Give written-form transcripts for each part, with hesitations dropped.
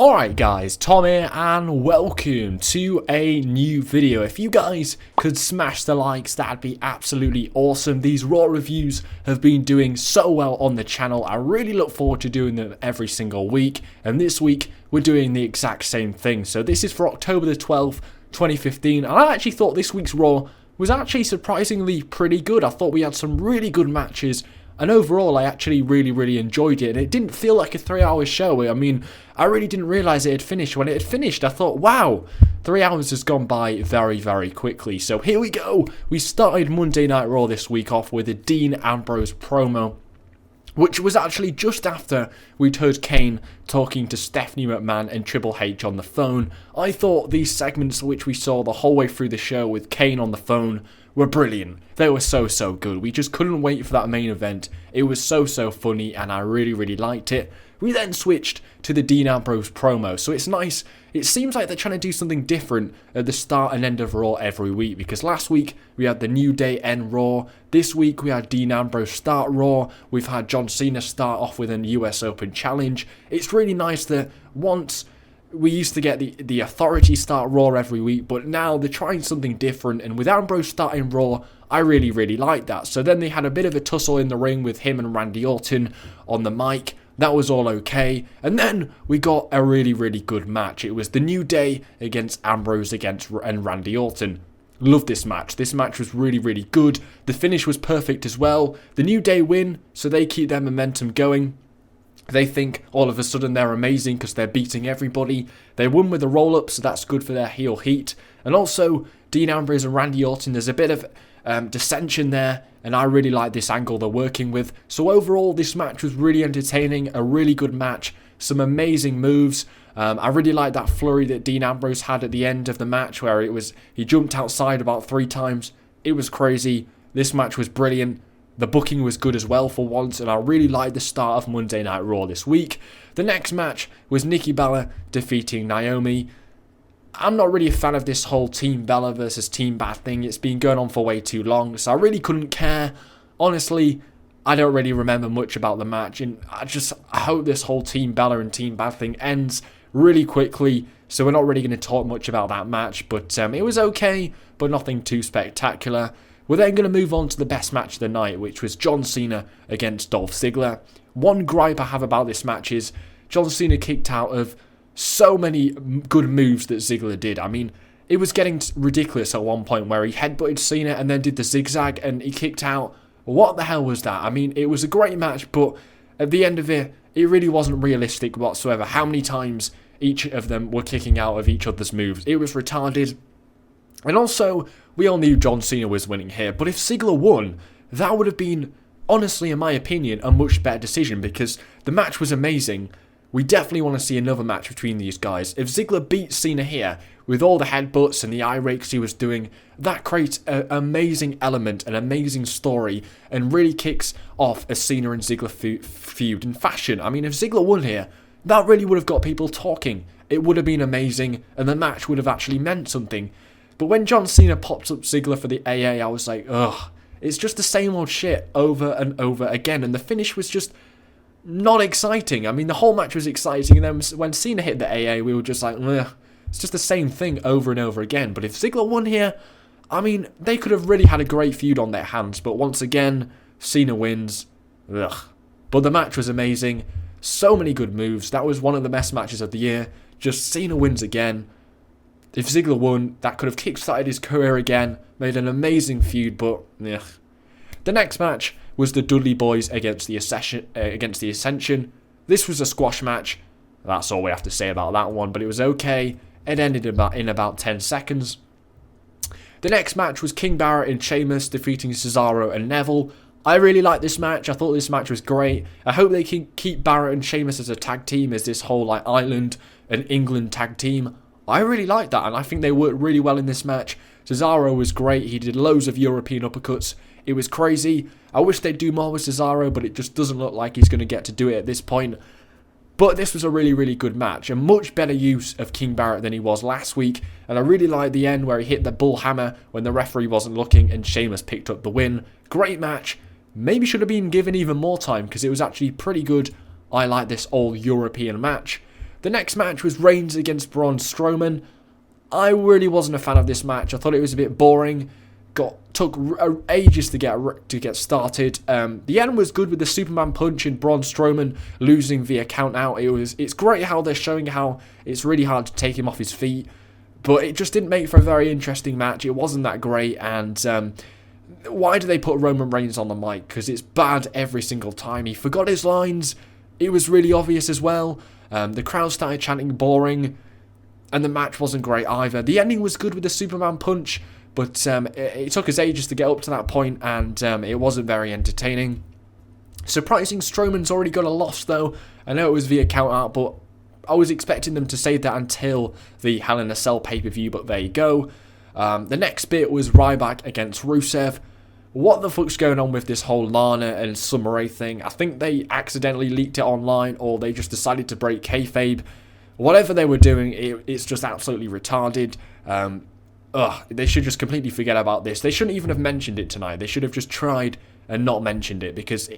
Alright guys, Tom here and welcome to a new video. If you guys could smash the likes, that'd be absolutely awesome. These Raw reviews have been doing so well on the channel. I really look forward to doing them every single week, and this week we're doing the exact same thing. So this is for October the 12th, 2015, and I actually thought this week's Raw was actually surprisingly pretty good. I thought we had some really good matches, and overall, I actually really enjoyed it. And it didn't feel like a 3-hour show. I mean, I really didn't realise it had finished. When it had finished, I thought, wow, 3 hours has gone by very quickly. So here we go. We started Monday Night Raw this week off with a Dean Ambrose promo, which was actually just after we'd heard Kane talking to Stephanie McMahon and Triple H on the phone. I thought these segments which we saw the whole way through the show with Kane on the phone were brilliant. They were so good. We just couldn't wait for that main event. It was so funny, and I really liked it. We then switched to the Dean Ambrose promo, so it's nice. It seems like they're trying to do something different at the start and end of Raw every week, because last week we had the New Day end Raw. This week we had Dean Ambrose start Raw. We've had John Cena start off with an US Open challenge. It's really nice that once we used to get the Authority start Raw every week, but now they're trying something different, and with Ambrose starting Raw, I really like that. So then they had a bit of a tussle in the ring with him and Randy Orton on the mic. That was all okay, and then we got a really good match. It was the New Day against Ambrose and Randy Orton. Love this match. This match was really good. The finish was perfect as well. The New Day win, so they keep their momentum going. They think all of a sudden they're amazing because they're beating everybody. They won with a roll-up, so that's good for their heel heat. And also, Dean Ambrose and Randy Orton, there's a bit of dissension there, and I really like this angle they're working with. So overall, this match was really entertaining, a really good match, some amazing moves. I really like that flurry that Dean Ambrose had at the end of the match, where he jumped outside about 3 times. It was crazy. This match was brilliant. The booking was good as well for once, and I really liked the start of Monday Night Raw this week. The next match was Nikki Bella defeating Naomi. I'm not really a fan of this whole Team Bella versus Team Bad thing. It's been going on for way too long, so I really couldn't care. Honestly, I don't really remember much about the match, and I hope this whole Team Bella and Team Bad thing ends really quickly, so we're not really going to talk much about that match, but it was okay, but nothing too spectacular. We're then going to move on to the best match of the night, which was John Cena against Dolph Ziggler. One gripe I have about this match is John Cena kicked out of so many good moves that Ziggler did. I mean, it was getting ridiculous at one point where he headbutted Cena and then did the zigzag and he kicked out. What the hell was that? I mean, it was a great match, but at the end of it, it really wasn't realistic whatsoever. How many times each of them were kicking out of each other's moves? It was retarded. And also, we all knew John Cena was winning here, but if Ziggler won, that would have been, honestly, in my opinion, a much better decision, because the match was amazing. We definitely want to see another match between these guys. If Ziggler beats Cena here, with all the headbutts and the eye rakes he was doing, that creates an amazing element, an amazing story, and really kicks off a Cena and Ziggler feud in fashion. I mean, if Ziggler won here, that really would have got people talking. It would have been amazing, and the match would have actually meant something. But when John Cena pops up Ziggler for the AA, I was like, ugh, it's just the same old shit over and over again. And the finish was just not exciting. I mean, the whole match was exciting, and then when Cena hit the AA, we were just like, ugh, it's just the same thing over and over again. But if Ziggler won here, I mean, they could have really had a great feud on their hands. But once again, Cena wins. Ugh. But the match was amazing. So many good moves. That was one of the best matches of the year. Just Cena wins again. If Ziggler won, that could have kickstarted his career again, made an amazing feud, but yeah. The next match was the Dudley Boyz against the Ascension. This was a squash match. That's all we have to say about that one, but it was okay. It ended in about 10 seconds. The next match was King Barrett and Sheamus defeating Cesaro and Neville. I really liked this match. I thought this match was great. I hope they can keep Barrett and Sheamus as a tag team, as this whole Ireland and England tag team. I really liked that, and I think they worked really well in this match. Cesaro was great. He did loads of European uppercuts. It was crazy. I wish they'd do more with Cesaro, but it just doesn't look like he's going to get to do it at this point. But this was a really good match. A much better use of King Barrett than he was last week. And I really liked the end where he hit the bull hammer when the referee wasn't looking and Sheamus picked up the win. Great match. Maybe should have been given even more time because it was actually pretty good. I like this all-European match. The next match was Reigns against Braun Strowman. I really wasn't a fan of this match. I thought it was a bit boring. Took ages to get started. The end was good with the Superman punch and Braun Strowman losing via count out. It's great how they're showing how it's really hard to take him off his feet, but it just didn't make for a very interesting match. It wasn't that great, and why do they put Roman Reigns on the mic? Because it's bad every single time. He forgot his lines. It was really obvious as well. The crowd started chanting boring, and the match wasn't great either. The ending was good with the Superman punch, but it took us ages to get up to that point, and it wasn't very entertaining. Surprising, Strowman's already got a loss though. I know it was via count out, but I was expecting them to save that until the Hell in a Cell pay-per-view, but there you go. The next bit was Ryback against Rusev. What the fuck's going on with this whole Lana and Summer Rae thing? I think they accidentally leaked it online, or they just decided to break kayfabe. Whatever they were doing, it's just absolutely retarded. They should just completely forget about this. They shouldn't even have mentioned it tonight. They should have just tried and not mentioned it, because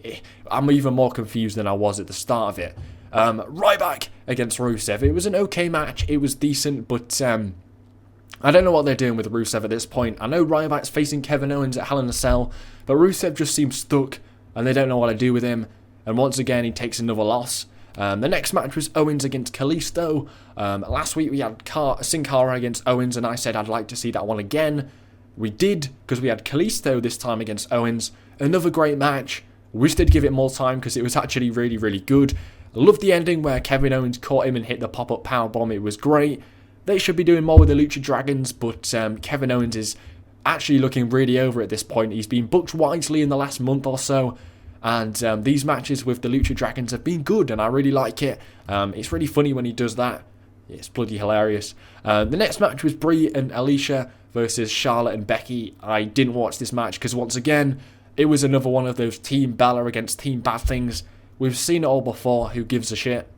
I'm even more confused than I was at the start of it. Ryback against Rusev. It was an okay match. It was decent, but I don't know what they're doing with Rusev at this point. I know Ryback's facing Kevin Owens at Hell in a Cell, but Rusev just seems stuck, and they don't know what to do with him. And once again, he takes another loss. The next match was Owens against Kalisto. Last week we had Sin Cara against Owens, and I said I'd like to see that one again. We did, because we had Kalisto this time against Owens. Another great match. Wish they'd give it more time, because it was actually really, really good. I loved the ending where Kevin Owens caught him and hit the pop-up powerbomb. It was great. They should be doing more with the Lucha Dragons, but Kevin Owens is actually looking really over at this point. He's been booked wisely in the last month or so. And these matches with the Lucha Dragons have been good, and I really like it. It's really funny when he does that. It's bloody hilarious. The next match was Brie and Alicia versus Charlotte and Becky. I didn't watch this match because, once again, it was another one of those Team Bella against Team Bad things. We've seen it all before. Who gives a shit?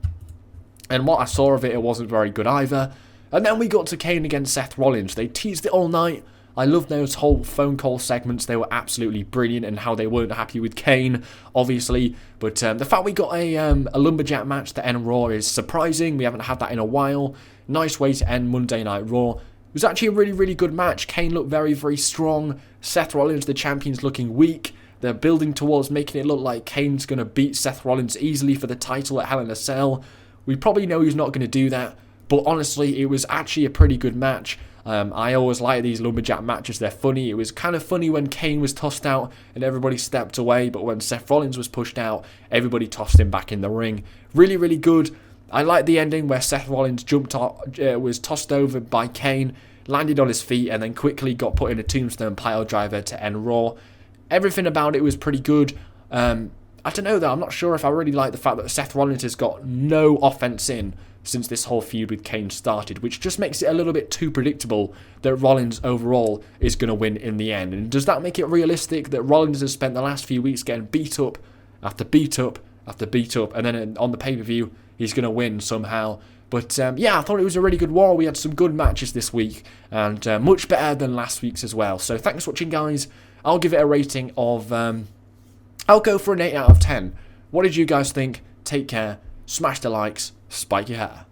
And what I saw of it, it wasn't very good either. And then we got to Kane against Seth Rollins. They teased it all night. I love those whole phone call segments. They were absolutely brilliant, and how they weren't happy with Kane, obviously. But the fact we got a Lumberjack match to end Raw is surprising. We haven't had that in a while. Nice way to end Monday Night Raw. It was actually a really, really good match. Kane looked very, very strong. Seth Rollins, the champion's looking weak. They're building towards making it look like Kane's going to beat Seth Rollins easily for the title at Hell in a Cell. We probably know he's not going to do that. But honestly, it was actually a pretty good match. I always like these Lumberjack matches. They're funny. It was kind of funny when Kane was tossed out and everybody stepped away. But when Seth Rollins was pushed out, everybody tossed him back in the ring. Really, really good. I like the ending where Seth Rollins was tossed over by Kane, landed on his feet, and then quickly got put in a tombstone pile driver to end Raw. Everything about it was pretty good. I don't know though. I'm not sure if I really like the fact that Seth Rollins has got no offense in since this whole feud with Kane started, which just makes it a little bit too predictable that Rollins overall is going to win in the end. And does that make it realistic that Rollins has spent the last few weeks getting beat up after beat up after beat up, and then on the pay-per-view he's going to win somehow? But yeah, I thought it was a really good Raw. We had some good matches this week, and much better than last week's as well. So thanks for watching, guys. I'll give it a rating of, I'll go for an 8 out of 10. What did you guys think? Take care. Smash the likes. Spike your hair.